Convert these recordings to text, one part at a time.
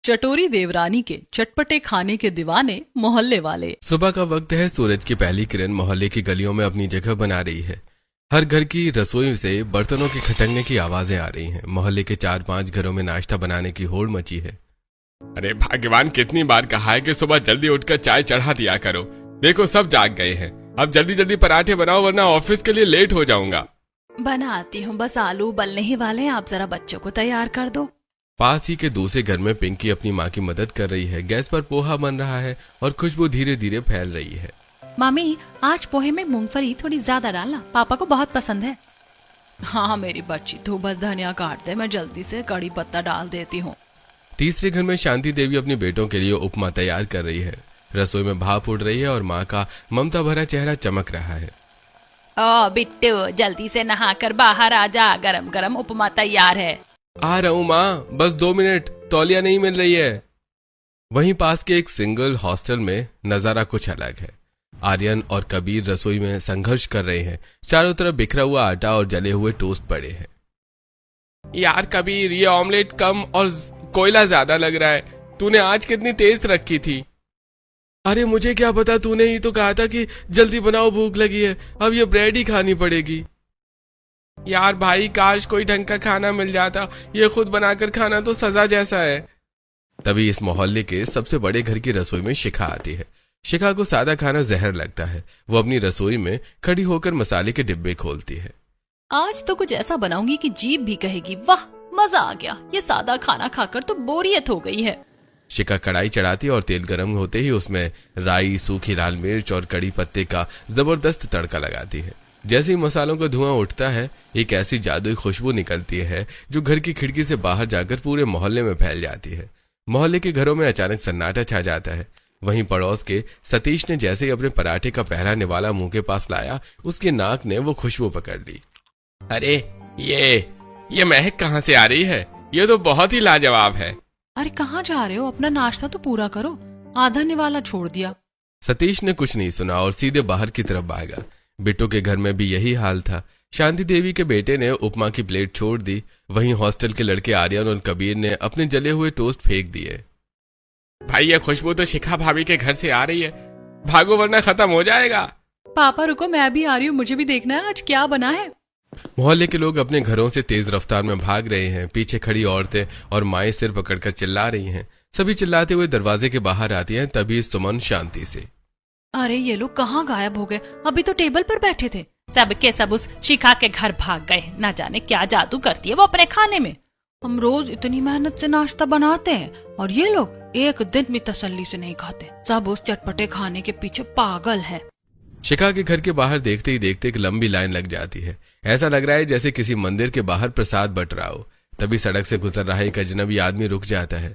चटोरी देवरानी के चटपटे खाने के दीवाने मोहल्ले वाले। सुबह का वक्त है। सूरज की पहली किरण मोहल्ले की गलियों में अपनी जगह बना रही है। हर घर की रसोई से बर्तनों के खटकने की आवाजें आ रही हैं। मोहल्ले के 4-5 घरों में नाश्ता बनाने की होड़ मची है। अरे भगवान, कितनी बार कहा है कि सुबह जल्दी उठकर चाय चढ़ा दिया करो। देखो सब जाग गए हैं। अब जल्दी जल्दी पराठे बनाओ वरना ऑफिस के लिए लेट हो जाऊंगा। बनाती हूँ, बस आलू उबलने ही वाले हैं, आप जरा बच्चों को तैयार कर दो। पास ही के दूसरे घर में पिंकी अपनी माँ की मदद कर रही है। गैस पर पोहा बन रहा है और खुशबू धीरे धीरे फैल रही है। मामी, आज पोहे में मूंगफली थोड़ी ज्यादा डालना, पापा को बहुत पसंद है। हाँ मेरी बच्ची, तू बस धनिया काट दे, मैं जल्दी से कड़ी पत्ता डाल देती हूँ। तीसरे घर में शांति देवी अपने बेटों के लिए उपमा तैयार कर रही है। रसोई में भाप उड़ रही है और माँ का ममता भरा चेहरा चमक रहा है। ओ बिट्टू, जल्दी से नहाकर बाहर आ जा, गरम गरम उपमा तैयार है। आ रहा हूँ माँ, बस 2 मिनट, तौलिया नहीं मिल रही है। वहीं पास के एक सिंगल हॉस्टल में नजारा कुछ अलग है। आर्यन और कबीर रसोई में संघर्ष कर रहे हैं। चारों तरफ बिखरा हुआ आटा और जले हुए टोस्ट पड़े हैं। यार कबीर, ये ऑमलेट कम और कोयला ज्यादा लग रहा है। तूने आज कितनी तेज रखी थी? अरे मुझे क्या पता, तूने ही तो कहा था कि जल्दी बनाओ, भूख लगी है। अब ये ब्रेड ही खानी पड़ेगी। यार भाई, काश कोई ढंग का खाना मिल जाता। ये खुद बनाकर खाना तो सजा जैसा है। तभी इस मोहल्ले के सबसे बड़े घर की रसोई में शिखा आती है। शिखा को सादा खाना जहर लगता है। वो अपनी रसोई में खड़ी होकर मसाले के डिब्बे खोलती है। आज तो कुछ ऐसा बनाऊंगी कि जीभ भी कहेगी वाह, मजा आ गया। ये सादा खाना खाकर तो बोरियत हो गई है। शिखा कढ़ाई चढ़ाती और तेल गर्म होते ही उसमें राई, सूखी लाल मिर्च और कड़ी पत्ते का जबरदस्त तड़का लगाती है। जैसे ही मसालों का धुआं उठता है, एक ऐसी जादुई खुशबू निकलती है जो घर की खिड़की से बाहर जाकर पूरे मोहल्ले में फैल जाती है। मोहल्ले के घरों में अचानक सन्नाटा छा जाता है। वहीं पड़ोस के सतीश ने जैसे ही अपने पराठे का पहला निवाला मुंह के पास लाया, उसकी नाक ने वो खुशबू पकड़ ली। अरे ये महक कहाँ से आ रही है? ये तो बहुत ही लाजवाब है। अरे कहाँ जा रहे हो? अपना नाश्ता तो पूरा करो, आधा निवाला छोड़ दिया। सतीश ने कुछ नहीं सुना और सीधे बाहर की तरफ भागा। बिट्टू के घर में भी यही हाल था। शांति देवी के बेटे ने उपमा की प्लेट छोड़ दी। वहीं हॉस्टल के लड़के आर्यन और कबीर ने अपने जले हुए टोस्ट फेंक दिए। भाई, ये खुशबू तो शिखा भाभी के घर से आ रही है। भागो वरना खत्म हो जाएगा। पापा रुको, मैं भी आ रही हूँ, मुझे भी देखना है आज क्या बना है। मोहल्ले के लोग अपने घरों से तेज रफ्तार में भाग रहे हैं। पीछे खड़ी औरतें और माएं सिर पकड़कर चिल्ला रही हैं। सभी चिल्लाते हुए दरवाजे के बाहर आती हैं। तभी सुमन शांति से, अरे ये लोग कहाँ गायब हो गए? अभी तो टेबल पर बैठे थे। सब के सब उस शिखा के घर भाग गए। ना जाने क्या जादू करती है वो अपने खाने में। हम रोज इतनी मेहनत से नाश्ता बनाते हैं और ये लोग एक दिन भी तसल्ली से नहीं खाते। सब उस चटपटे खाने के पीछे पागल है। शिखा के घर के बाहर देखते ही देखते एक लंबी लाइन लग जाती है। ऐसा लग रहा है जैसे किसी मंदिर के बाहर प्रसाद बट रहा हो। तभी सड़क से गुजर रहा एक अजनबी आदमी रुक जाता है।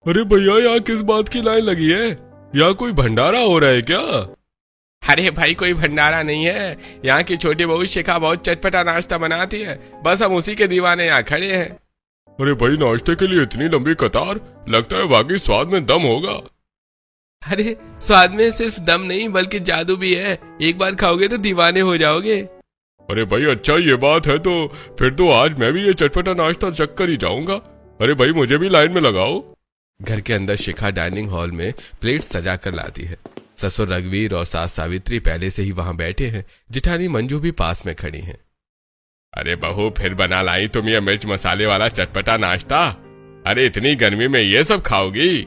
अरे भैया, यहाँ किस बात की लाइन लगी है? यहाँ कोई भंडारा हो रहा है क्या? अरे भाई, कोई भंडारा नहीं है। यहाँ की छोटी बहू शिखा बहुत चटपटा नाश्ता बनाती है। बस हम उसी के दीवाने यहाँ खड़े हैं। अरे भाई, नाश्ते के लिए इतनी लंबी कतार? लगता है वाकई स्वाद में दम होगा। अरे स्वाद में सिर्फ दम नहीं बल्कि जादू भी है। एक बार खाओगे तो दीवाने हो जाओगे। अरे भाई, अच्छा ये बात है तो फिर तो आज मैं भी ये चटपटा नाश्ता चक्कर ही जाऊंगा। अरे भाई, मुझे भी लाइन में लगाओ। घर के अंदर शिखा डाइनिंग हॉल में प्लेट सजा कर लाती है। ससुर रघुवीर और सास सावित्री पहले से ही वहां बैठे हैं। जिठानी मंजू भी पास में खड़ी हैं। अरे बहू, फिर बना लाई तुम ये मिर्च मसाले वाला चटपटा नाश्ता? अरे इतनी गर्मी में ये सब खाओगी?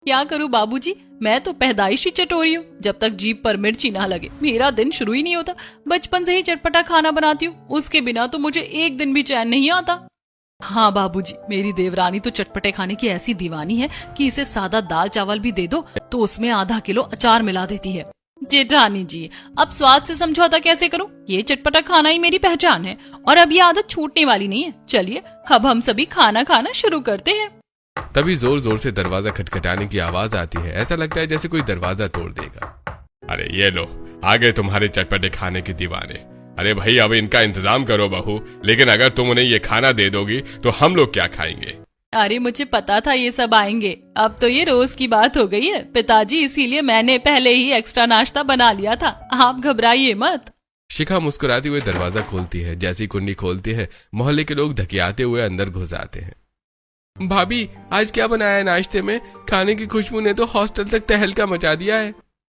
क्या करूँ बाबूजी, मैं तो पैदाइशी चटोरी हूँ। जब तक जीभ पर मिर्ची ना लगे मेरा दिन शुरू ही नहीं होता। बचपन से ही चटपटा खाना बनाती हूँ, उसके बिना तो मुझे एक दिन भी चैन नहीं आता। हाँ बाबूजी, मेरी देवरानी तो चटपटे खाने की ऐसी दीवानी है कि इसे सादा दाल चावल भी दे दो तो उसमें आधा किलो अचार मिला देती है। जेठानी जी, अब स्वाद से समझौता कैसे करूं? ये चटपटा खाना ही मेरी पहचान है और अब ये आदत छूटने वाली नहीं है। चलिए अब हम सभी खाना खाना शुरू करते हैं। तभी जोर जोर से दरवाजा खटखटाने की आवाज आती है। ऐसा लगता है जैसे कोई दरवाजा तोड़ देगा। अरे ये लो, आ गए तुम्हारे चटपटे खाने के दीवाने। अरे भाई, अब इनका इंतजाम करो बहू। लेकिन अगर तुम उन्हें ये खाना दे दोगी तो हम लोग क्या खाएंगे? अरे मुझे पता था ये सब आएंगे। अब तो ये रोज की बात हो गई है पिताजी, इसीलिए मैंने पहले ही एक्स्ट्रा नाश्ता बना लिया था। आप घबराइए मत। शिखा मुस्कुराती हुए दरवाजा खोलती है। जैसी कुंडी खोलती है, मोहल्ले के लोग धकियाते हुए अंदर घुस आते हैं। भाभी आज क्या बनाया है नाश्ते में? खाने की खुशबू ने तो हॉस्टल तक तहलका मचा दिया है।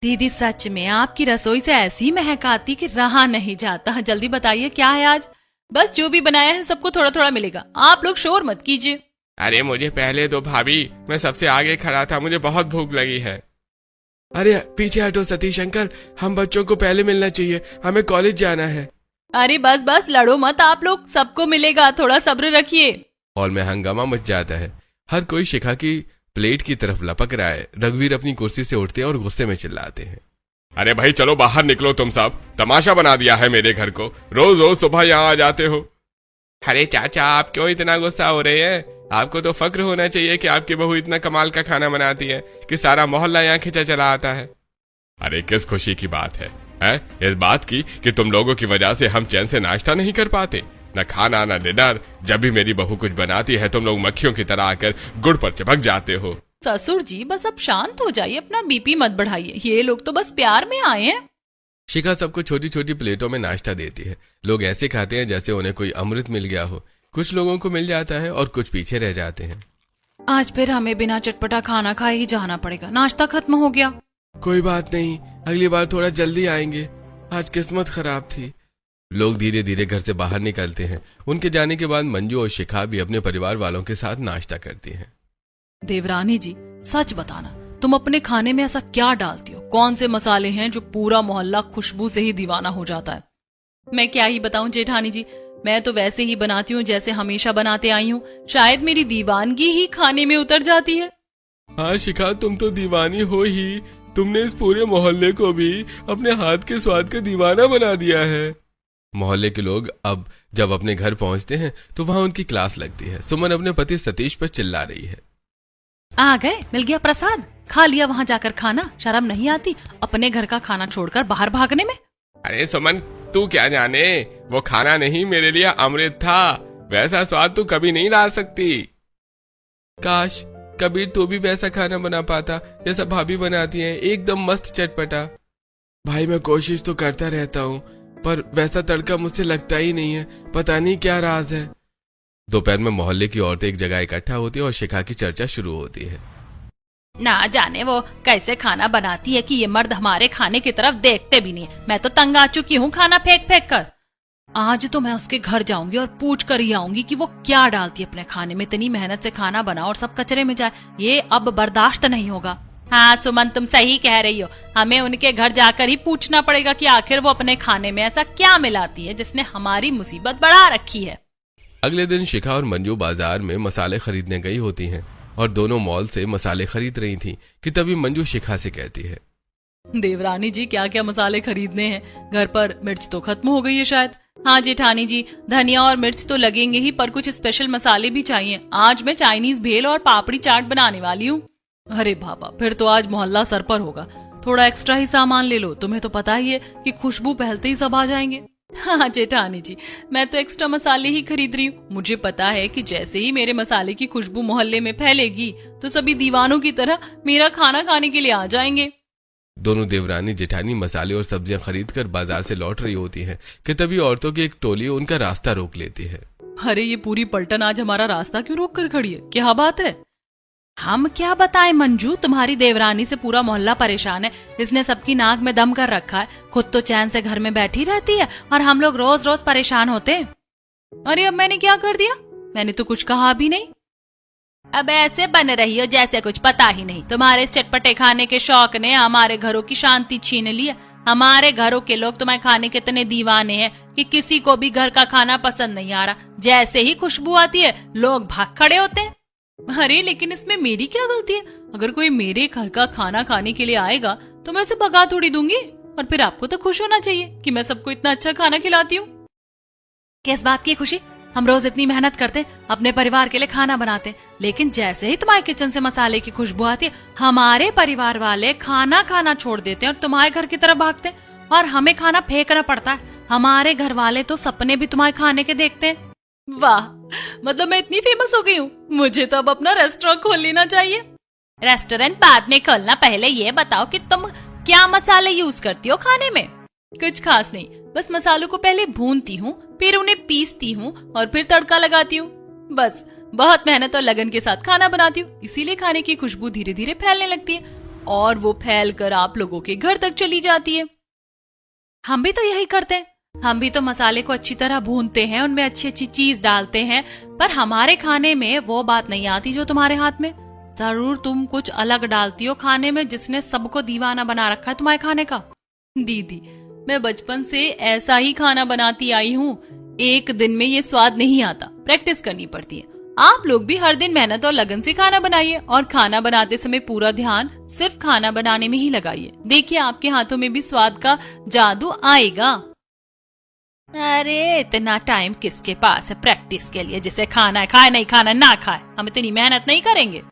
दीदी सच में आपकी रसोई से ऐसी महक आती कि रहा नहीं जाता। जल्दी बताइए क्या है आज? बस जो भी बनाया है सबको थोड़ा थोड़ा मिलेगा, आप लोग शोर मत कीजिए। अरे मुझे पहले दो भाभी, मैं सबसे आगे खड़ा था, मुझे बहुत भूख लगी है। अरे पीछे हटो सतीश अंकल, हम बच्चों को पहले मिलना चाहिए, हमें कॉलेज जाना है। अरे बस बस लड़ो मत आप लोग, सबको मिलेगा, थोड़ा सब्र रखिए। हॉल में हंगामा मच जाता है। हर कोई शिखा की प्लेट की तरफ लपक रहा है। रघुवीर अपनी कुर्सी से उठते हैं और गुस्से में चिल्लाते हैं। अरे भाई चलो बाहर निकलो, तुम सब तमाशा बना दिया है मेरे घर को, रोज रोज सुबह यहाँ आ जाते हो। अरे चाचा आप क्यों इतना गुस्सा हो रहे हैं? आपको तो फक्र होना चाहिए कि आपकी बहू इतना कमाल का खाना बनाती है कि सारा मोहल्ला यहाँ खिंचा चला आता है। अरे किस खुशी की बात है, इस बात की कि तुम लोगों की वजह से हम चैन से नाश्ता नहीं कर पाते, न खाना न डिनर। जब भी मेरी बहू कुछ बनाती है तुम लोग मक्खियों की तरह आकर गुड़ पर चिपक जाते हो। ससुर जी बस अब शांत हो जाइए, अपना बीपी मत बढ़ाइए, ये लोग तो बस प्यार में आए हैं। शिखा सबको छोटी छोटी प्लेटों में नाश्ता देती है। लोग ऐसे खाते हैं जैसे उन्हें कोई अमृत मिल गया हो। कुछ लोगों को मिल जाता है और कुछ पीछे रह जाते हैं। आज फिर हमें बिना चटपटा खाना खाए ही जाना पड़ेगा, नाश्ता खत्म हो गया। कोई बात नहीं, अगली बार थोड़ा जल्दी आएंगे, आज किस्मत खराब थी। लोग धीरे धीरे घर से बाहर निकलते हैं। उनके जाने के बाद मंजू और शिखा भी अपने परिवार वालों के साथ नाश्ता करती हैं। देवरानी जी सच बताना, तुम अपने खाने में ऐसा क्या डालती हो? कौन से मसाले हैं जो पूरा मोहल्ला खुशबू से ही दीवाना हो जाता है? मैं क्या ही बताऊं जेठानी जी, मैं तो वैसे ही बनाती हूँ जैसे हमेशा बनाते आई हूँ। शायद मेरी दीवानगी ही खाने में उतर जाती है। हाँ शिखा तुम तो दीवानी हो ही, तुमने इस पूरे मोहल्ले को भी अपने हाथ के स्वाद का दीवाना बना दिया है। मोहल्ले के लोग अब जब अपने घर पहुंचते हैं तो वहां उनकी क्लास लगती है। सुमन अपने पति सतीश पर चिल्ला रही है। आ गए, मिल गया प्रसाद, खा लिया वहाँ जाकर खाना, शर्म नहीं आती अपने घर का खाना छोड़कर बाहर भागने में? अरे सुमन तू क्या जाने, वो खाना नहीं मेरे लिए अमृत था, वैसा स्वाद तू कभी नहीं ला सकती। काश कबीर तो भी वैसा खाना बना पाता जैसा भाभी बनाती है, एकदम मस्त चटपटा। भाई मैं कोशिश तो करता रहता हूँ पर वैसा तड़का मुझसे लगता ही नहीं है, पता नहीं क्या राज है। दोपहर में मोहल्ले की औरतें एक जगह इकट्ठा होती है और शिखा की चर्चा शुरू होती है। ना जाने वो कैसे खाना बनाती है कि ये मर्द हमारे खाने की तरफ देखते भी नहीं। मैं तो तंग आ चुकी हूँ खाना फेंक फेंक कर। आज तो मैं उसके घर जाऊंगी और पूछ कर ही आऊंगी कि वो क्या डालती है अपने खाने में। इतनी मेहनत से खाना बनाओ और सब कचरे में जाए, ये अब बर्दाश्त नहीं होगा। हाँ सुमन तुम सही कह रही हो, हमें उनके घर जाकर ही पूछना पड़ेगा कि आखिर वो अपने खाने में ऐसा क्या मिलाती है जिसने हमारी मुसीबत बढ़ा रखी है। अगले दिन शिखा और मंजू बाजार में मसाले खरीदने गई होती हैं और दोनों मॉल से मसाले खरीद रही थीं कि तभी मंजू शिखा से कहती है, देवरानी जी क्या क्या मसाले खरीदने हैं? घर पर मिर्च तो खत्म हो गई है शायद। हाँ जेठानी जी, धनिया और मिर्च तो लगेंगे ही, पर कुछ स्पेशल मसाले भी चाहिए। आज मैं चाइनीज भेल और पापड़ी चाट बनाने वाली हूँ। अरे बाबा, फिर तो आज मोहल्ला सर पर होगा। थोड़ा एक्स्ट्रा ही सामान ले लो, तुम्हें तो पता ही है कि खुशबू पहलते ही सब आ जाएंगे। हाँ जेठानी जी, मैं तो एक्स्ट्रा मसाले ही खरीद रही हूँ। मुझे पता है कि जैसे ही मेरे मसाले की खुशबू मोहल्ले में फैलेगी तो सभी दीवानों की तरह मेरा खाना खाने के लिए आ जाएंगे। दोनों देवरानी जेठानी मसाले और सब्जियां खरीद कर बाजार से लौट रही होती हैं कि तभी औरतों की एक टोली उनका रास्ता रोक लेती है। अरे ये पूरी पलटन आज हमारा रास्ता क्यों रोक कर खड़ी है? क्या बात है? हम क्या बताएं मंजू, तुम्हारी देवरानी से पूरा मोहल्ला परेशान है। इसने सबकी नाक में दम कर रखा है, खुद तो चैन से घर में बैठी रहती है और हम लोग रोज रोज परेशान होते हैं। अरे अब मैंने क्या कर दिया? मैंने तो कुछ कहा भी नहीं। अब ऐसे बन रही हो जैसे कुछ पता ही नहीं। तुम्हारे इस चटपटे खाने के शौक ने हमारे घरों की शांति छीन ली है। हमारे घरों के लोग तुम्हारे खाने के इतने दीवाने हैं कि किसी को भी घर का खाना पसंद नहीं आ रहा। जैसे ही खुशबू आती है लोग भाग खड़े होते हैं। अरे लेकिन इसमें मेरी क्या गलती है? अगर कोई मेरे घर का खाना खाने के लिए आएगा तो मैं उसे भगा थोड़ी दूंगी। और फिर आपको तो खुश होना चाहिए कि मैं सबको इतना अच्छा खाना खिलाती हूँ। किस बात की खुशी? हम रोज इतनी मेहनत करते, अपने परिवार के लिए खाना बनाते, लेकिन जैसे ही तुम्हारे किचन से मसाले की खुशबू आती है हमारे परिवार वाले खाना खाना छोड़ देते हैं और तुम्हारे घर की तरफ भागते हैं और हमें खाना फेंकना पड़ता है। हमारे घर वाले तो सपने भी तुम्हारे खाने के देखते हैं। वाह, मतलब मैं इतनी फेमस हो गई हूँ। मुझे तो अब अपना रेस्टोरेंट खोल लेना चाहिए। रेस्टोरेंट बाद में खोलना, पहले ये बताओ कि तुम क्या मसाले यूज करती हो खाने में? कुछ खास नहीं, बस मसालों को पहले भूनती हूँ, फिर उन्हें पीसती हूँ और फिर तड़का लगाती हूँ। बस बहुत मेहनत और लगन के साथ खाना बनाती हूँ, इसीलिए खाने की खुशबू धीरे धीरे फैलने लगती है और वो फैल कर आप लोगों के घर तक चली जाती है। हम भी तो यही करते हैं, हम भी तो मसाले को अच्छी तरह भूनते हैं, उनमें अच्छी अच्छी चीज डालते हैं, पर हमारे खाने में वो बात नहीं आती जो तुम्हारे हाथ में। जरूर तुम कुछ अलग डालती हो खाने में, जिसने सबको दीवाना बना रखा है तुम्हारे खाने का। दीदी, मैं बचपन से ऐसा ही खाना बनाती आई हूँ, एक दिन में ये स्वाद नहीं आता, प्रैक्टिस करनी पड़ती है। आप लोग भी हर दिन मेहनत और लगन से खाना बनाइए और खाना बनाते समय पूरा ध्यान सिर्फ खाना बनाने में ही लगाइए। देखिए आपके हाथों में भी स्वाद का जादू आएगा। अरे इतना टाइम किसके पास है प्रैक्टिस के लिए? जिसे खाना है खाए, नहीं खाना ना खाए, हम इतनी मेहनत नहीं करेंगे।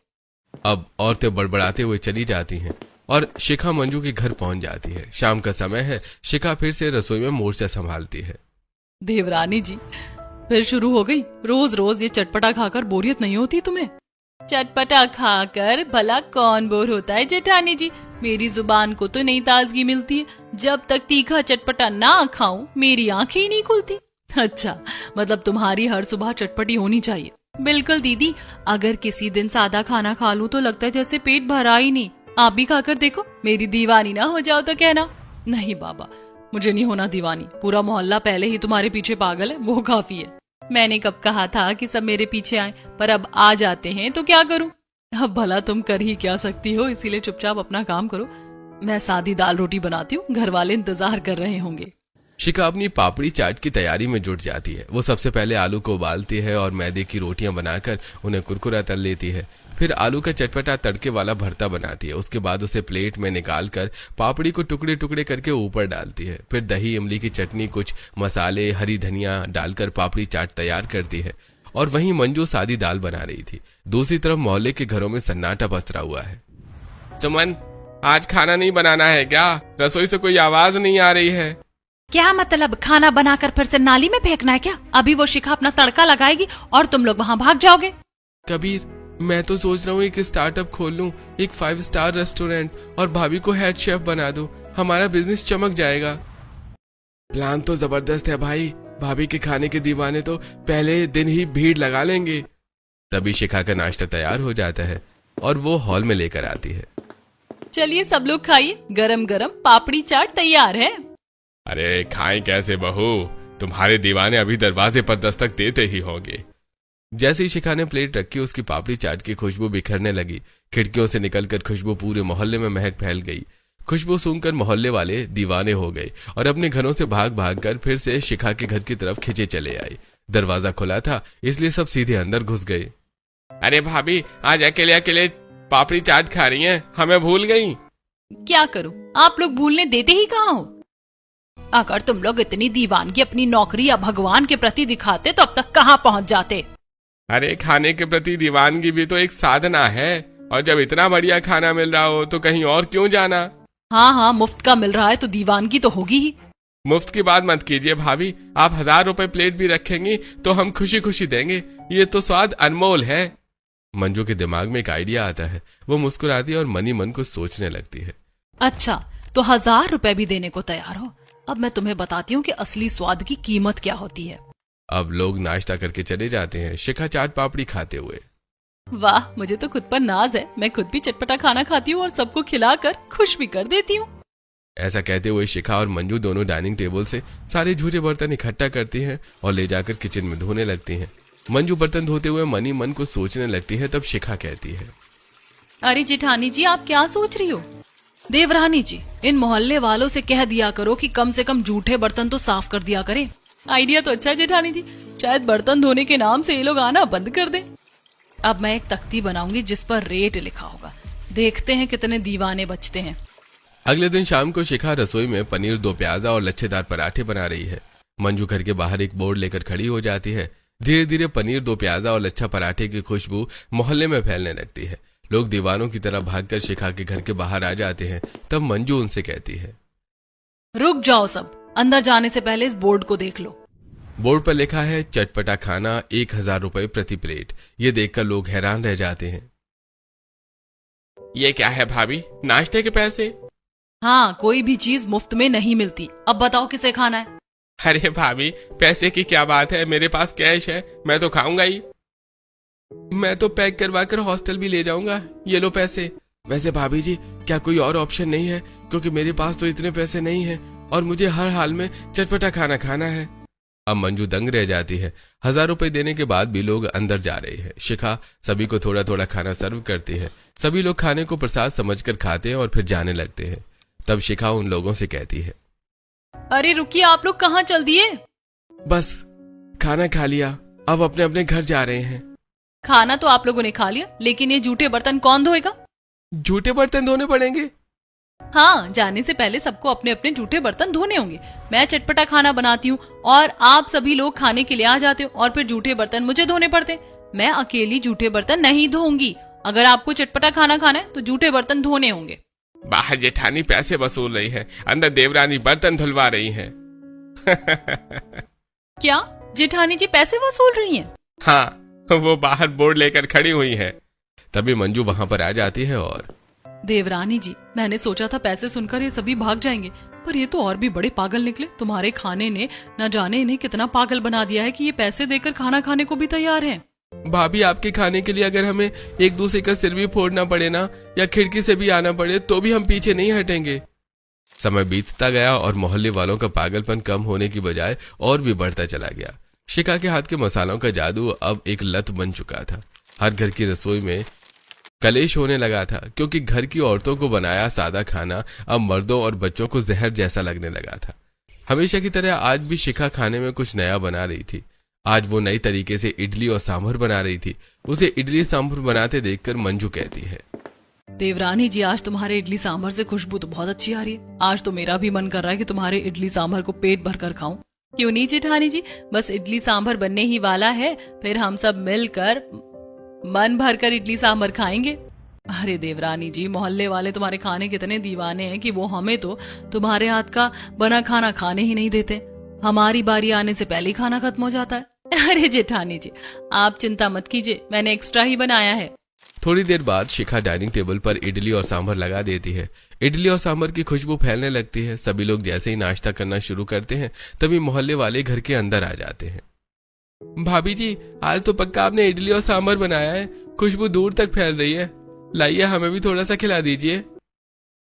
अब औरतें बड़बड़ाते हुए चली जाती हैं और शिखा मंजू के घर पहुंच जाती है। शाम का समय है। शिखा फिर से रसोई में मोर्चा संभालती है। देवरानी जी, फिर शुरू हो गई। रोज रोज ये चटपटा खाकर बोरियत नहीं होती तुम्हें? चटपटा खाकर भला कौन बोर होता है जेठानी जी? मेरी जुबान को तो नई ताजगी मिलती है। जब तक तीखा चटपटा ना खाऊं मेरी आंखें ही नहीं खुलती। अच्छा, मतलब तुम्हारी हर सुबह चटपटी होनी चाहिए। बिल्कुल दीदी, अगर किसी दिन सादा खाना खा लूं तो लगता है जैसे पेट भरा ही नहीं। आप भी खाकर देखो, मेरी दीवानी ना हो जाओ तो कहना। नहीं बाबा, मुझे नहीं होना दीवानी, पूरा मोहल्ला पहले ही तुम्हारे पीछे पागल है, वो काफी है। मैंने कब कहा था कि सब मेरे पीछे आए, पर अब आ जाते हैं तो क्या करूं? अब भला तुम कर ही क्या सकती हो, इसीलिए चुपचाप अपना काम करो। मैं सादी दाल रोटी बनाती हूँ, घर वाले इंतजार कर रहे होंगे। शिखा अपनी पापड़ी चाट की तैयारी में जुट जाती है। वो सबसे पहले आलू को उबालती है और मैदे की रोटियां बनाकर उन्हें कुरकुरा तल लेती है। फिर आलू का चटपटा तड़के वाला भरता बनाती है। उसके बाद उसे प्लेट में निकालकर पापड़ी को टुकड़े टुकड़े करके ऊपर डालती है। फिर दही, इमली की चटनी, कुछ मसाले, हरी धनिया डालकर पापड़ी चाट तैयार करती है। और वहीं मंजू सादी दाल बना रही थी। दूसरी तरफ मोहल्ले के घरों में सन्नाटा पसरा हुआ है। सुमन, आज खाना नहीं बनाना है क्या? रसोई से कोई आवाज नहीं आ रही है। क्या मतलब, खाना बनाकर फिर से नाली में फेंकना है क्या? अभी वो शिखा अपना तड़का लगाएगी और तुम लोग वहाँ भाग जाओगे। कबीर, मैं तो सोच रहा हूँ एक स्टार्टअप खोल लूँ, एक 5 स्टार रेस्टोरेंट, और भाभी को हेड शेफ बना दूं। हमारा बिजनेस चमक जाएगा। प्लान तो जबरदस्त है भाई, भाभी के खाने के दीवाने तो पहले दिन ही भीड़ लगा लेंगे। तभी शिखा का नाश्ता तैयार हो जाता है और वो हॉल में लेकर आती है। चलिए सब लोग खाइए, गरम गरम पापड़ी चाट तैयार है। अरे खाएं कैसे बहू, तुम्हारे दीवाने अभी दरवाजे पर दस्तक देते ही होंगे। जैसे ही शिखा ने प्लेट रखी, उसकी पापड़ी चाट की खुशबू बिखरने लगी। खिड़कियों से निकलकर खुशबू पूरे मोहल्ले में महक फैल गई। खुशबू सूंघकर मोहल्ले वाले दीवाने हो गए और अपने घरों से भाग भाग कर फिर से शिखा के घर की तरफ खिंचे चले आए। दरवाजा खुला था, इसलिए सब सीधे अंदर घुस गए। अरे भाभी, आज अकेले अकेले पापड़ी चाट खा रही हैं, हमें भूल गई। क्या करूं, आप लोग भूलने देते ही कहाँ हो? अगर तुम लोग इतनी दीवानगी अपनी नौकरी या भगवान के प्रति दिखाते तो अब तक कहाँ पहुँच जाते। अरे खाने के प्रति दीवानगी भी तो एक साधना है, और जब इतना बढ़िया खाना मिल रहा हो तो कहीं और क्यों जाना। हाँ हाँ, मुफ्त का मिल रहा है तो दीवानगी तो होगी ही। मुफ्त की बात मत कीजिए भाभी, आप 1000 रुपए प्लेट भी रखेंगी तो हम खुशी खुशी देंगे। ये तो स्वाद अनमोल है। मंजू के दिमाग में एक आइडिया आता है। वो मुस्कुराती है और मनी मन को सोचने लगती है। अच्छा, तो 1000 रुपए भी देने को तैयार हो? अब मैं तुम्हें बताती हूँ कि असली स्वाद की कीमत क्या होती है। अब लोग नाश्ता करके चले जाते हैं, शिखा चाट पापड़ी खाते हुए। वाह, मुझे तो खुद पर नाज है। मैं खुद भी चटपटा खाना खाती हूँ और सबको खिलाकर खुश भी कर देती हूँ। ऐसा कहते हुए शिखा और मंजू दोनों डाइनिंग टेबल से सारे झूठे बर्तन इकट्ठा करती हैं और ले जाकर किचन में धोने लगती हैं। मंजू बर्तन धोते हुए मनी मन को सोचने लगती है। तब शिखा कहती है, अरे जेठानी जी, आप क्या सोच रही हो? देवरानी जी, इन मोहल्ले वालों से कह दिया करो कि कम से कम झूठे बर्तन तो साफ कर दिया करें। आइडिया तो अच्छा है जेठानी जी, शायद बर्तन धोने के नाम से ये लोग आना बंद कर दें। अब मैं एक तख्ती बनाऊंगी जिस पर रेट लिखा होगा। देखते हैं कितने दीवाने बचते हैं। अगले दिन शाम को शिखा रसोई में पनीर, 2 प्याजा और लच्छेदार पराठे बना रही है। मंजू घर के बाहर एक बोर्ड लेकर खड़ी हो जाती है। धीरे धीरे पनीर, 2 प्याजा और लच्छा पराठे की खुशबू मोहल्ले में फैलने लगती है। लोग दीवानों की तरह भागकर शिखा के घर के बाहर आ जाते हैं। तब मंजू उनसे कहती है, रुक जाओ सब, अंदर जाने से पहले इस बोर्ड को देख लो। बोर्ड पर लिखा है चटपटा खाना 1000 रुपए प्रति प्लेट। ये देखकर लोग हैरान रह जाते हैं। ये क्या है भाभी, नाश्ते के पैसे? हाँ, कोई भी चीज मुफ्त में नहीं मिलती। अब बताओ किसे खाना है? अरे भाभी, पैसे की क्या बात है, मेरे पास कैश है, मैं तो खाऊंगा ही। मैं तो पैक करवा कर हॉस्टल भी ले जाऊंगा, ये लो पैसे। वैसे भाभी जी, क्या कोई और ऑप्शन नहीं है? क्योंकि मेरे पास तो इतने पैसे नहीं हैं और मुझे हर हाल में चटपटा खाना खाना है। अब मंजू दंग रह जाती है। 1000 रुपए देने के बाद भी लोग अंदर जा रहे हैं। शिखा सभी को थोड़ा थोड़ा खाना सर्व करती है। सभी लोग खाने को प्रसाद समझकर खाते हैं और फिर जाने लगते हैं। तब शिखा उन लोगों से कहती है, अरे रुकिए, आप लोग कहाँ चल दिए? बस खाना खा लिया, अब अपने अपने घर जा रहे हैं। खाना तो आप लोगों ने खा लिया, लेकिन ये जूठे बर्तन कौन धोएगा? झूठे बर्तन धोने पड़ेंगे? हाँ, जाने से पहले सबको अपने अपने जूठे बर्तन धोने होंगे। मैं चटपटा खाना बनाती हूँ और आप सभी लोग खाने के लिए आ जाते हो और फिर जूठे बर्तन मुझे धोने पड़ते। मैं अकेली जूठे बर्तन नहीं धोऊंगी। अगर आपको चटपटा खाना खाना है तो जूठे बर्तन धोने होंगे। बाहर जेठानी पैसे वसूल रही है, अंदर देवरानी बर्तन धुलवा रही है। क्या जेठानी जी पैसे वसूल रही हैं? हाँ, वो बाहर बोर्ड लेकर खड़ी हुई है। तभी मंजू वहां पर आ जाती है और, देवरानी जी, मैंने सोचा था पैसे सुनकर ये सभी भाग जाएंगे, पर ये तो और भी बड़े पागल निकले। तुम्हारे खाने ने न जाने इन्हें कितना पागल बना दिया है कि ये पैसे देकर खाना खाने को भी तैयार हैं। भाभी, आपके खाने के लिए अगर हमें एक दूसरे का सिर भी फोड़ना पड़े ना, या खिड़की से भी आना पड़े, तो भी हम पीछे नहीं हटेंगे। समय बीतता गया और मोहल्ले वालों का पागलपन कम होने की बजाय और भी बढ़ता चला गया। शिखा के हाथ के मसालों का जादू अब एक लत बन चुका था। हर घर की रसोई में कलेश होने लगा था, क्योंकि घर की औरतों को बनाया सादा खाना अब मर्दों और बच्चों को जहर जैसा लगने लगा था। हमेशा की तरह आज भी शिखा खाने में कुछ नया बना रही थी। आज वो नई तरीके से इडली और सांभर बना रही थी। उसे इडली सांभर बनाते देखकर मंजू कहती है, देवरानी जी, आज तुम्हारे इडली सांभर से खुशबू तो बहुत अच्छी आ रही है। आज तो मेरा भी मन कर रहा है कि तुम्हारे इडली सांभर को पेट भर कर खाऊं। क्यों नहीं जेठानी जी, बस इडली सांभर बनने ही वाला है, फिर हम सब मिलकर मन भरकर इडली सांभर खाएंगे। अरे देवरानी जी, मोहल्ले वाले तुम्हारे खाने कितने दीवाने हैं कि वो हमें तो तुम्हारे हाथ का बना खाना खाने ही नहीं देते। हमारी बारी आने से पहले ही खाना खत्म हो जाता है। अरे जेठानी जी, आप चिंता मत कीजिए, मैंने एक्स्ट्रा ही बनाया है। थोड़ी देर बाद शिखा डाइनिंग टेबल पर इडली और सांभर लगा देती है। इडली और सांभर की खुशबू फैलने लगती है। सभी लोग जैसे ही नाश्ता करना शुरू करते हैं, तभी मोहल्ले वाले घर के अंदर आ जाते हैं। भाभी जी, आज तो पक्का आपने इडली और सांभर बनाया है, खुशबू दूर तक फैल रही है। लाइए, हमें भी थोड़ा सा खिला दीजिए।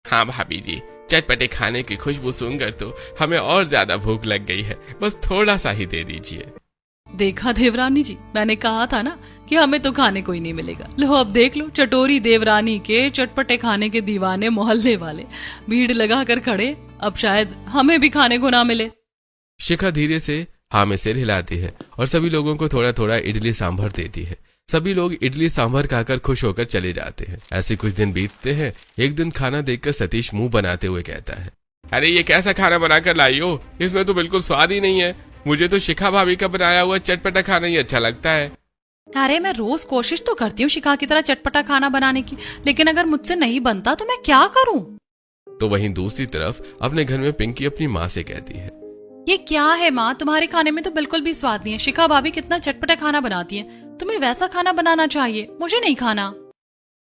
हाँ भाभी जी, चटपटे खाने की खुशबू सुनकर तो हमें और ज्यादा भूख लग गई है, बस थोड़ा सा ही दे दीजिए। देखा देवरानी जी, मैंने कहा था ना कि हमें तो खाने को ही नहीं मिलेगा। लो अब देख लो, चटोरी देवरानी के चटपटे खाने के दीवाने मोहल्ले वाले भीड़ लगा कर खड़े, अब शायद हमें भी खाने को ना मिले। शिखा धीरे से हाँ में सिर हिलाती है और सभी लोगों को थोड़ा थोड़ा इडली सांभर देती है। सभी लोग इडली सांभर खाकर खुश होकर चले जाते हैं। ऐसे कुछ दिन बीतते हैं। एक दिन खाना देखकर सतीश मुंह बनाते हुए कहता है, अरे ये कैसा खाना बनाकर लाई हो, इसमें तो बिल्कुल स्वाद ही नहीं है। मुझे तो शिखा भाभी का बनाया हुआ चटपटा खाना ही अच्छा लगता है। अरे मैं रोज कोशिश तो करती हूँ शिखा की तरह चटपटा खाना बनाने की, लेकिन अगर मुझसे नहीं बनता तो मैं क्या करूँ? तो वहीं दूसरी तरफ अपने घर में पिंकी अपनी माँ से कहती है, ये क्या है माँ, तुम्हारे खाने में तो बिल्कुल भी स्वाद नहीं है। शिखा भाभी कितना चटपटा खाना बनाती है, तुम्हें वैसा खाना बनाना चाहिए, मुझे नहीं खाना।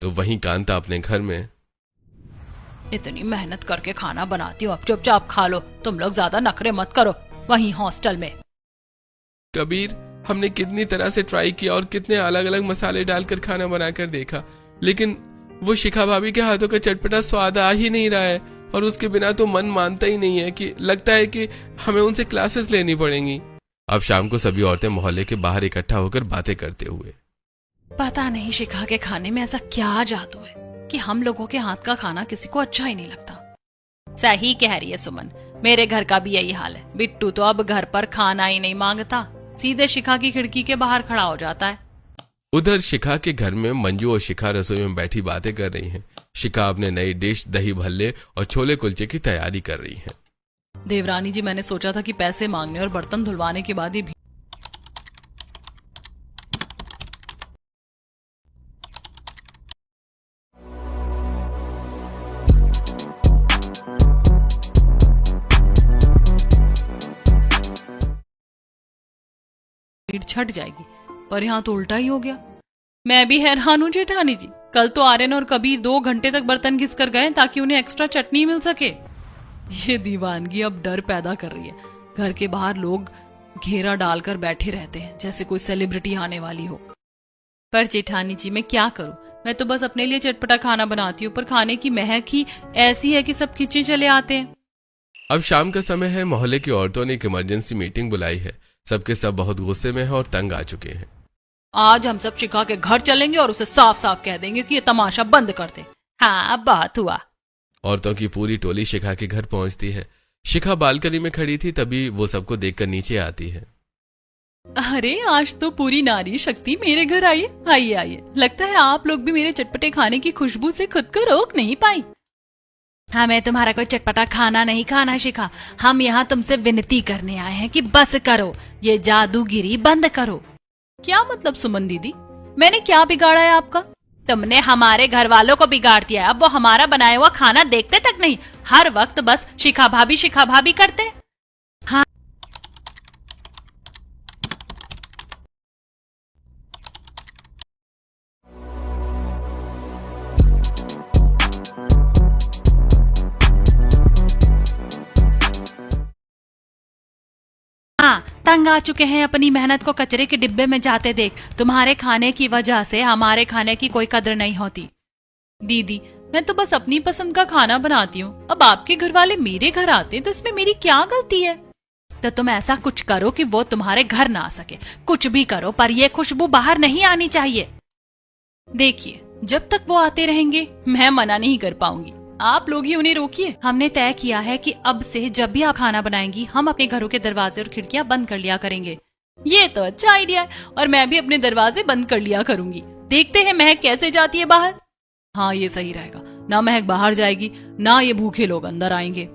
तो वहीं कांता अपने घर में, इतनी मेहनत करके खाना बनाती हूँ, अब चुपचाप खा लो, तुम लोग ज्यादा नखरे मत करो वहीं हॉस्टल में। कबीर, हमने कितनी तरह से ट्राई किया और कितने अलग अलग मसाले डालकर खाना बनाकर देखा, लेकिन वो शिखा भाभी के हाथों का चटपटा स्वाद आ ही नहीं रहा है। और उसके बिना तो मन मानता ही नहीं है कि लगता है कि हमें उनसे क्लासेस लेनी पड़ेंगी। अब शाम को सभी औरतें मोहल्ले के बाहर इकट्ठा होकर बातें करते हुए, पता नहीं शिखा के खाने में ऐसा क्या जादू है कि हम लोगों के हाथ का खाना किसी को अच्छा ही नहीं लगता। सही कह रही है सुमन, मेरे घर का भी यही हाल है। बिट्टू तो अब घर पर खाना ही नहीं मांगता, सीधे शिखा की खिड़की के बाहर खड़ा हो जाता है। उधर शिखा के घर में मंजू और शिखा रसोई में बैठी बातें कर रही हैं। शिखा अपने नई डिश दही भल्ले और छोले कुलचे की तैयारी कर रही है। देवरानी जी, मैंने सोचा था कि पैसे मांगने और बर्तन धुलवाने के बाद ही भीड़ छट जाएगी, पर यहाँ तो उल्टा ही हो गया। मैं भी हैरान हूँ जेठानी जी, कल तो आर्यन और कबीर 2 घंटे तक बर्तन घिस कर गए ताकि उन्हें एक्स्ट्रा चटनी मिल सके। ये दीवानगी अब डर पैदा कर रही है। घर के बाहर लोग घेरा डालकर बैठे रहते हैं जैसे कोई सेलिब्रिटी आने वाली हो। पर जेठानी जी मैं क्या करूं, मैं तो बस अपने लिए चटपटा खाना बनाती हूँ, पर खाने की महक ही ऐसी है कि सब खींचे चले आते हैं। अब शाम का समय है। मोहल्ले की औरतों ने एक इमरजेंसी मीटिंग बुलाई है। सबके सब बहुत गुस्से में हैं और तंग आ चुके हैं। आज हम सब शिखा के घर चलेंगे और उसे साफ साफ कह देंगे कि ये तमाशा बंद कर दे। हाँ, बात हुआ। औरतों की पूरी टोली शिखा के घर पहुंचती है। शिखा बालकनी में खड़ी थी, तभी वो सबको देखकर नीचे आती है। अरे आज तो पूरी नारी शक्ति मेरे घर आई है। आइए आइए, लगता है आप लोग भी मेरे चटपटे खाने की खुशबू से खुद को रोक नहीं पाई। हमें तुम्हारा कोई चटपटा खाना नहीं खाना शिखा, हम यहाँ तुमसे विनती करने आए हैं कि बस करो, ये जादूगिरी बंद करो। क्या मतलब सुमन दीदी, मैंने क्या बिगाड़ा है आपका? तुमने हमारे घर वालों को बिगाड़ दिया है। अब वो हमारा बनाया हुआ खाना देखते तक नहीं, हर वक्त बस शिखा भाभी करते हैं। हाँ, तंग आ चुके हैं अपनी मेहनत को कचरे के डिब्बे में जाते देख। तुम्हारे खाने की वजह से हमारे खाने की कोई कदर नहीं होती। दीदी, मैं तो बस अपनी पसंद का खाना बनाती हूँ। अब आपके घर वाले मेरे घर आते हैं तो इसमें मेरी क्या गलती है? तो तुम ऐसा कुछ करो कि वो तुम्हारे घर ना आ सके। कुछ भी करो, पर ये खुशबू बाहर नहीं आनी चाहिए। देखिए, जब तक वो आते रहेंगे मैं मना नहीं कर पाऊंगी। आप लोग ही उन्हें रोकिए। हमने तय किया है कि अब से जब भी आप खाना बनाएंगी, हम अपने घरों के दरवाजे और खिड़कियां बंद कर लिया करेंगे। ये तो अच्छा आइडिया है, और मैं भी अपने दरवाजे बंद कर लिया करूंगी। देखते हैं महक कैसे जाती है बाहर। हाँ, ये सही रहेगा। ना महक बाहर जाएगी, ना ये भूखे लोग अंदर आएंगे।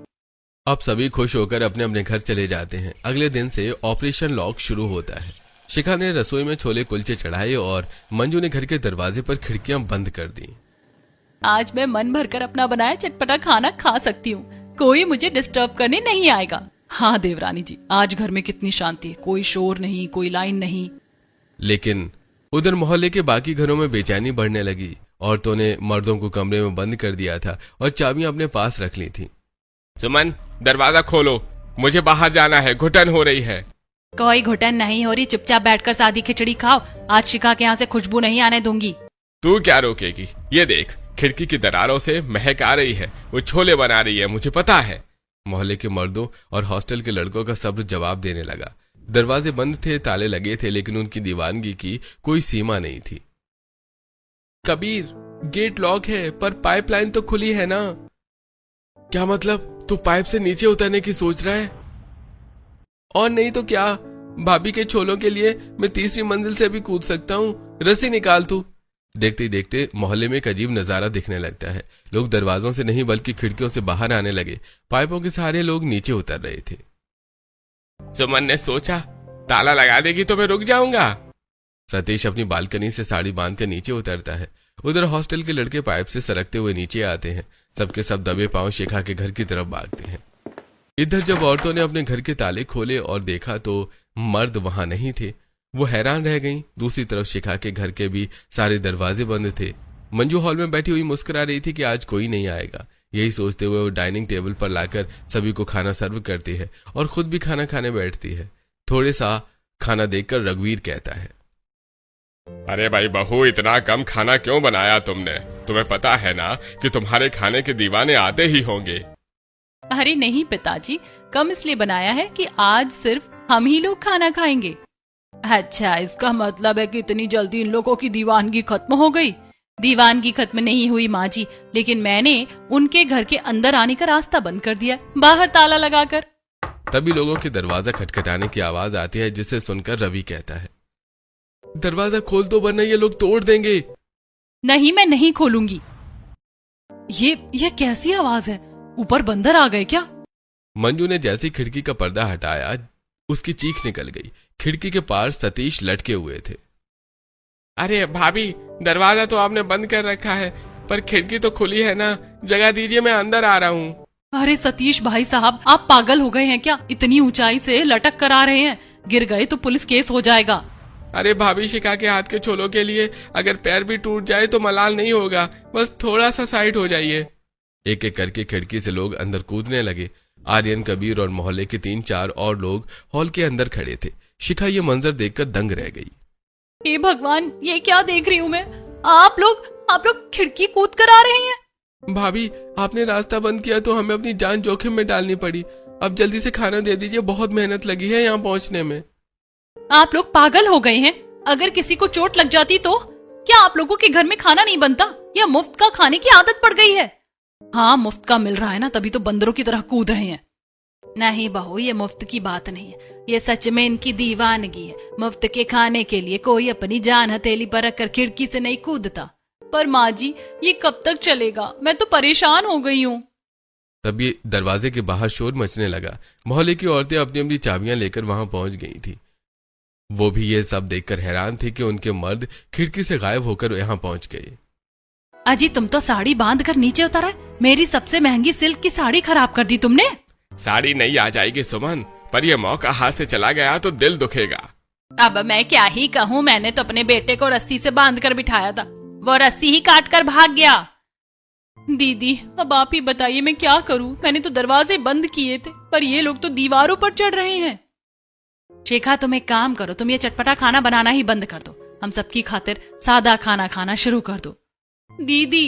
अब सभी खुश होकर अपने अपने घर चले जाते हैं। अगले दिन से ऑपरेशन लॉक शुरू होता है। शिखा ने रसोई में छोले कुलचे चढ़ाए और मंजू ने घर के दरवाजे पर खिड़कियां बंद कर दी। आज मैं मन भरकर अपना बनाया चटपटा खाना खा सकती हूँ। कोई मुझे डिस्टर्ब करने नहीं आएगा। हाँ देवरानी जी, आज घर में कितनी शांति है, कोई शोर नहीं, कोई लाइन नहीं। लेकिन उधर मोहल्ले के बाकी घरों में बेचैनी बढ़ने लगी। औरतों ने मर्दों को कमरे में बंद कर दिया था और चाबियां अपने पास रख ली थी। सुमन, दरवाजा खोलो, मुझे बाहर जाना है, घुटन हो रही है। कोई घुटन नहीं हो रही, चुपचाप बैठकर सादी खिचड़ी खाओ। आज शिखा के यहाँ से खुशबू नहीं आने दूंगी। तू क्या रोकेगी? ये देख, खिड़की की दरारों से महक आ रही है। वो छोले बना रही है, मुझे पता है। मोहल्ले के मर्दों और हॉस्टल के लड़कों का सब्र जवाब देने लगा। दरवाजे बंद थे, ताले लगे थे, लेकिन उनकी दीवानगी की कोई सीमा नहीं थी। कबीर, गेट लॉक है, पर पाइपलाइन तो खुली है ना? क्या मतलब? तू पाइप से नीचे उतरने की सोच रहा है? और नहीं तो क्या, भाभी के छोलों के लिए मैं तीसरी मंजिल से भी कूद सकता हूँ। रस्सी निकाल तू। देखते ही देखते मोहल्ले में एक अजीब नजारा दिखने लगता है। लोग दरवाजों से नहीं बल्कि खिड़कियों से बाहर आने लगे। पाइपों के सहारे लोग नीचे उतर रहे थे। सुमन ने सोचा, ताला लगा देगी तो मैं रुक जाऊंगा। सतीश अपनी बालकनी से साड़ी बांधकर नीचे उतरता है। उधर हॉस्टल के लड़के पाइप से सरकते हुए नीचे आते हैं। सबके सब दबे पांव शिखा के घर की तरफ भागते हैं। इधर जब औरतों ने अपने घर के ताले खोले और देखा तो मर्द वहां नहीं थे। वो हैरान रह गईं। दूसरी तरफ शिखा के घर के भी सारे दरवाजे बंद थे। मंजू हॉल में बैठी हुई मुस्कुरा रही थी कि आज कोई नहीं आएगा। यही सोचते हुए वो डाइनिंग टेबल पर लाकर सभी को खाना सर्व करती है और खुद भी खाना खाने बैठती है। थोड़े सा खाना देखकर रघुवीर कहता है, अरे भाई बहू, इतना कम खाना क्यों बनाया तुमने? तुम्हें पता है ना कि तुम्हारे खाने के दीवाने आते ही होंगे। अरे नहीं पिताजी, कम इसलिए बनाया है कि आज सिर्फ हम ही लोग खाना खाएंगे। अच्छा, इसका मतलब है कि इतनी जल्दी इन लोगों की दीवानगी खत्म हो गई? दीवानगी खत्म नहीं हुई माँ जी, लेकिन मैंने उनके घर के अंदर आने का रास्ता बंद कर दिया, बाहर ताला लगाकर। तभी लोगों के दरवाजा खटखटाने की आवाज आती है, जिसे सुनकर रवि कहता है, दरवाजा खोल दो वरना ये लोग तोड़ देंगे। नहीं, मैं नहीं खोलूंगी। ये कैसी आवाज है? ऊपर बंदर आ गए क्या? मंजू ने जैसे खिड़की का पर्दा हटाया, उसकी चीख निकल गई। खिड़की के पार सतीश लटके हुए थे। अरे भाभी, दरवाजा तो आपने बंद कर रखा है, पर खिड़की तो खुली है ना, जगह दीजिए, मैं अंदर आ रहा हूँ। अरे सतीश भाई साहब, आप पागल हो गए हैं क्या? इतनी ऊंचाई से लटक कर आ रहे हैं, गिर गए तो पुलिस केस हो जाएगा। अरे भाभी, शिखा के हाथ के छोलों के लिए अगर पैर भी टूट जाए तो मलाल नहीं होगा, बस थोड़ा सा साइड हो जाइए। एक एक करके खिड़की से लोग अंदर कूदने लगे। आर्यन, कबीर और मोहल्ले के 3-4 और लोग हॉल के अंदर खड़े थे। शिखा ये मंजर देखकर दंग रह गई। हे भगवान, ये क्या देख रही हूँ मैं? आप लोग खिड़की कूद कर आ रहे हैं। भाभी, आपने रास्ता बंद किया तो हमें अपनी जान जोखिम में डालनी पड़ी। अब जल्दी से खाना दे दीजिए, बहुत मेहनत लगी है यहाँ पहुँचने में। आप लोग पागल हो गए हैं? अगर किसी को चोट लग जाती तो? क्या आप लोगों के घर में खाना नहीं बनता या मुफ्त का खाने की आदत पड़ गई है? हाँ, मुफ्त का मिल रहा है ना, तभी तो बंदरों की तरह कूद रहे हैं। नहीं बहू, ये मुफ्त की बात नहीं है, ये सच में इनकी दीवानगी है। मुफ्त के खाने के लिए कोई अपनी जान हथेली पर रखकर खिड़की से नहीं कूदता। पर माँ जी, ये कब तक चलेगा? मैं तो परेशान हो गई हूँ। तभी दरवाजे के बाहर शोर मचने लगा। मोहल्ले की औरतें अपनी अपनी चाबियां लेकर वहां पहुंच गई थी। वो भी ये सब देखकर हैरान थी कि उनके मर्द खिड़की से गायब होकर यहाँ पहुंच गए। अजी, तुम तो साड़ी बांध कर नीचे उतरा। मेरी सबसे महंगी सिल्क की साड़ी खराब कर दी तुमने। साड़ी नहीं आ जाएगी सुमन, पर ये मौका हाथ से चला गया तो दिल दुखेगा। अब मैं क्या ही कहूँ, मैंने तो अपने बेटे को रस्सी से बांध कर बिठाया था, वो रस्सी ही काट कर भाग गया। दीदी, अब आप ही बताइए मैं क्या करूँ? मैंने तो दरवाजे बंद किए थे, पर ये लोग तो दीवारों पर चढ़ रहे हैं। शेखा, तुम एक काम करो, तुम ये चटपटा खाना बनाना ही बंद कर दो। हम सबकी खातिर सादा खाना खाना शुरू कर दो। दीदी,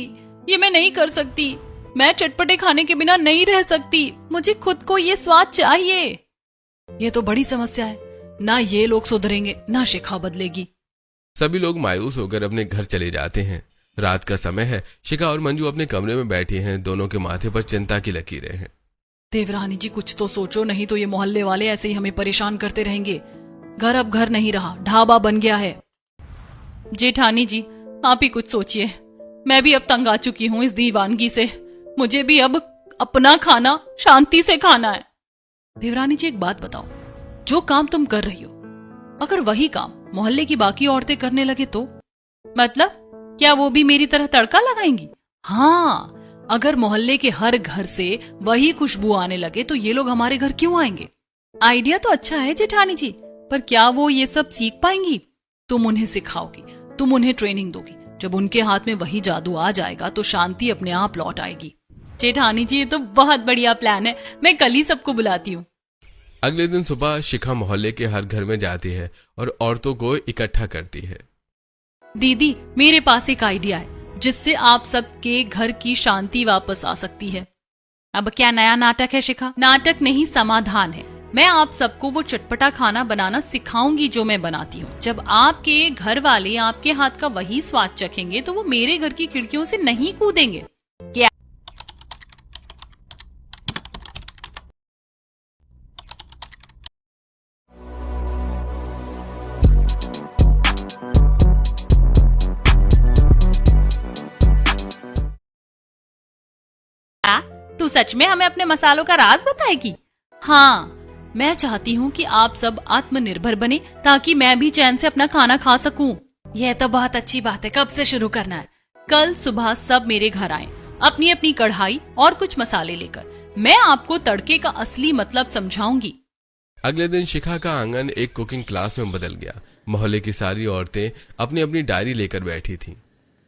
ये मैं नहीं कर सकती। मैं चटपटे खाने के बिना नहीं रह सकती। मुझे खुद को ये स्वाद चाहिए। ये तो बड़ी समस्या है, ना ये लोग सुधरेंगे ना शिखा बदलेगी। सभी लोग मायूस होकर अपने घर चले जाते हैं। रात का समय है। शिखा और मंजू अपने कमरे में बैठी हैं। दोनों के माथे पर चिंता की लकीरें हैं। देवरानी जी, कुछ तो सोचो, नहीं तो ये मोहल्ले वाले ऐसे ही हमें परेशान करते रहेंगे। घर अब घर नहीं रहा, ढाबा बन गया है। जेठानी जी, आप ही कुछ सोचिए। मैं भी अब तंग आ चुकी हूँ इस दीवानगी से। मुझे भी अब अपना खाना शांति से खाना है। देवरानी जी, एक बात बताओ, जो काम तुम कर रही हो, अगर वही काम मोहल्ले की बाकी औरतें करने लगे तो? मतलब क्या वो भी मेरी तरह तड़का लगाएंगी? हाँ, अगर मोहल्ले के हर घर से वही खुशबू आने लगे तो ये लोग हमारे घर क्यों आएंगे? आइडिया तो अच्छा है जेठानी जी, पर क्या वो ये सब सीख पाएंगी? तुम उन्हें सिखाओगी, तुम उन्हें ट्रेनिंग दोगी। जब उनके हाथ में वही जादू आ जाएगा तो शांति अपने आप लौट आएगी। जेठानी जी, ये तो बहुत बढ़िया प्लान है, मैं कल ही सबको बुलाती हूँ। अगले दिन सुबह शिखा मोहल्ले के हर घर में जाती है और औरतों को इकट्ठा करती है। दीदी, मेरे पास एक आइडिया है जिससे आप सबके घर की शांति वापस आ सकती है। अब क्या नया नाटक है शिखा? नाटक नहीं, समाधान है। मैं आप सबको वो चटपटा खाना बनाना सिखाऊंगी जो मैं बनाती हूँ। जब आपके घर वाले आपके हाथ का वही स्वाद चखेंगे तो वो मेरे घर की खिड़कियों से नहीं कूदेंगे। क्या? तू सच में हमें अपने मसालों का राज बताएगी? हाँ, मैं चाहती हूँ कि आप सब आत्मनिर्भर बने ताकि मैं भी चैन से अपना खाना खा सकूं। यह तो बहुत अच्छी बात है। कब से शुरू करना है? कल सुबह सब मेरे घर आएं, अपनी अपनी कढ़ाई और कुछ मसाले लेकर। मैं आपको तड़के का असली मतलब समझाऊंगी। अगले दिन शिखा का आंगन एक कुकिंग क्लास में बदल गया। मोहल्ले की सारी औरतें अपनी अपनी डायरी लेकर बैठी थीं।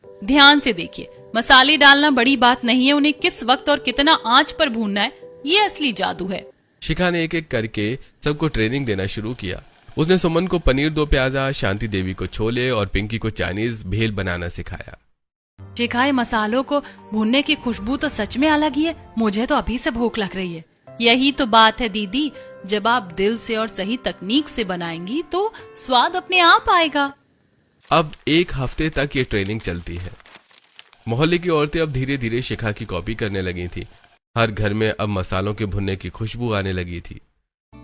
ध्यान से देखिए, मसाले डालना बड़ी बात नहीं है, उन्हें किस वक्त और कितना आंच पर भूनना है, ये असली जादू है। शिखा ने एक एक करके सबको ट्रेनिंग देना शुरू किया। उसने सुमन को पनीर दो प्याजा, शांति देवी को छोले और पिंकी को चाइनीज भेल बनाना सिखाया। शिखाए, मसालों को भूनने की खुशबू तो सच में अलग ही है। मुझे तो अभी से भूख लग रही है। यही तो बात है दीदी, जब आप दिल से और सही तकनीक से बनाएंगी तो स्वाद अपने आप आएगा। अब एक हफ्ते तक ये ट्रेनिंग चलती है। मोहल्ले की औरतें अब धीरे धीरे शिखा की कॉपी करने लगी थी। हर घर में अब मसालों के भुनने की खुशबू आने लगी थी।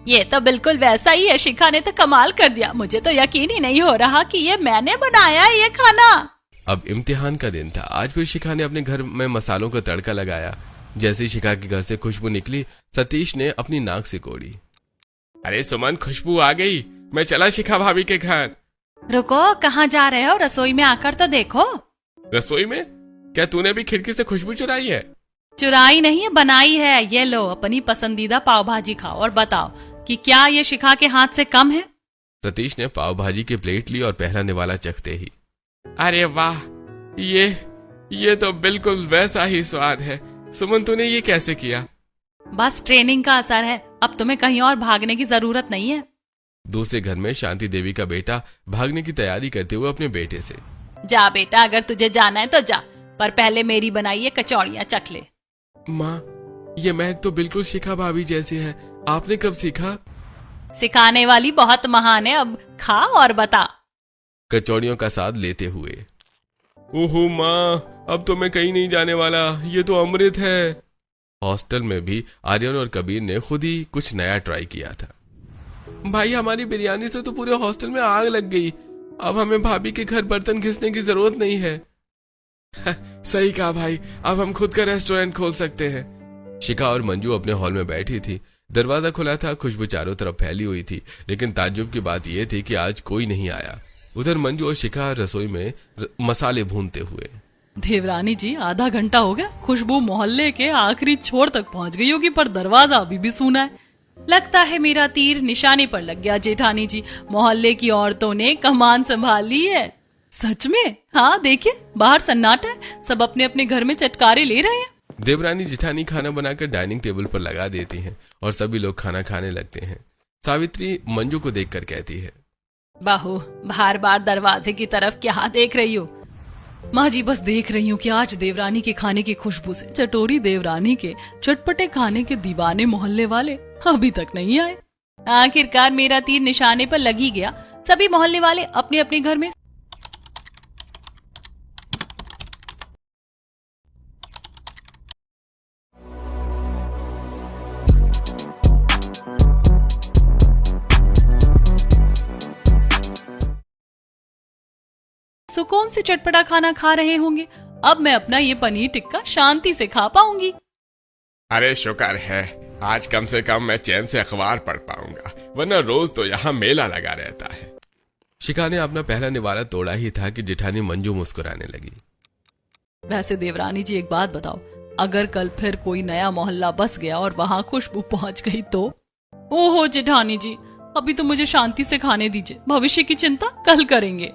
ये तो बिल्कुल वैसा ही है। शिखा ने तो कमाल कर दिया। मुझे तो यकीन ही नहीं हो रहा कि ये मैंने बनाया है ये खाना। अब इम्तिहान का दिन था। आज फिर शिखा ने अपने घर में मसालों का तड़का लगाया। जैसे ही शिखा के घर से खुशबू निकली, सतीश ने अपनी नाक से कोड़ी। अरे सुमन, खुशबू आ गई। मैं चला शिखा भाभी के घर। रुको, कहाँ जा रहे हो? रसोई में आकर तो देखो। रसोई में? क्या तूने भी खिड़की से खुशबू चुराई है? चुराई नहीं है, बनाई है। ये लो, अपनी पसंदीदा पाव भाजी खाओ और बताओ कि क्या ये शिखा के हाथ से कम है? सतीश ने पाव भाजी की प्लेट ली और पहला निवाला चखते ही, अरे वाह, ये तो बिल्कुल वैसा ही स्वाद है। सुमन, तूने ये कैसे किया? बस ट्रेनिंग का असर है। अब तुम्हें कहीं और भागने की जरूरत नहीं है। दूसरे घर में शांति देवी का बेटा भागने की तैयारी करते हुए अपने बेटे से। जा बेटा, अगर तुझे जाना है तो जा, पर पहले मेरी बनाई ये कचौड़ियाँ चख ले। माँ, ये महक तो बिल्कुल शिखा भाभी जैसी है, आपने कब सीखा? सिखाने वाली बहुत महान है, अब खा और बता। कचौड़ियों का स्वाद लेते हुए। ओहो माँ, अब तो मैं कहीं नहीं जाने वाला, ये तो अमृत है। हॉस्टल में भी आर्यन और कबीर ने खुद ही कुछ नया ट्राई किया था। भाई, हमारी बिरयानी से तो पूरे हॉस्टल में आग लग गई, अब हमें भाभी के घर बर्तन घिसने की जरूरत नहीं है। सही कहा भाई, अब हम खुद का रेस्टोरेंट खोल सकते हैं। शिखा और मंजू अपने हॉल में बैठी थी। दरवाजा खुला था, खुशबू चारों तरफ फैली हुई थी, लेकिन ताज्जुब की बात यह थी कि आज कोई नहीं आया। उधर मंजू और शिखा रसोई में मसाले भूनते हुए। देवरानी जी, आधा घंटा हो गया, खुशबू मोहल्ले के आखिरी छोर तक पहुंच गई होगी, पर दरवाजा अभी भी सूना है। लगता है मेरा तीर निशाने पर लग गया जेठानी जी, मोहल्ले की औरतों ने कमान संभाल ली है। सच में? हाँ देखिए, बाहर सन्नाटा है, सब अपने अपने घर में चटकारे ले रहे हैं। देवरानी जेठानी खाना बनाकर डाइनिंग टेबल पर लगा देती हैं और सभी लोग खाना खाने लगते हैं। सावित्री मंजू को देखकर कहती है, बहू, बार बार दरवाजे की तरफ क्या देख रही हो? माँ जी, बस देख रही हूँ कि आज देवरानी के खाने की खुशबू से चटोरी देवरानी के चटपटे खाने के दीवाने मोहल्ले वाले अभी तक नहीं आए। आखिरकार मेरा तीर निशाने पर लग ही गया। सभी मोहल्ले वाले अपने अपने घर में सुकून से चटपटा खाना खा रहे होंगे। अब मैं अपना ये पनीर टिक्का शांति से खा पाऊंगी। अरे शुक्र है, आज कम से कम मैं चैन से अखबार पढ़ पाऊंगा, वरना रोज तो यहाँ मेला लगा रहता है। शिखा ने अपना पहला निवाला तोड़ा ही था कि जेठानी मंजू मुस्कुराने लगी। वैसे देवरानी जी, एक बात बताओ, अगर कल फिर कोई नया मोहल्ला बस गया और वहाँ खुशबू पहुँच गई तो? ओहो जेठानी जी, अभी तो मुझे शांति से खाने दीजिए, भविष्य की चिंता कल करेंगे।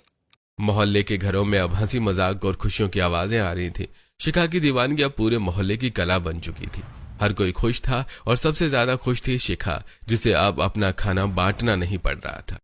मोहल्ले के घरों में अब हंसी मजाक और खुशियों की आवाजें आ रही थी। शिखा की दीवानगी अब पूरे मोहल्ले की कला बन चुकी थी। हर कोई खुश था और सबसे ज्यादा खुश थी शिखा, जिसे अब अपना खाना बांटना नहीं पड़ रहा था।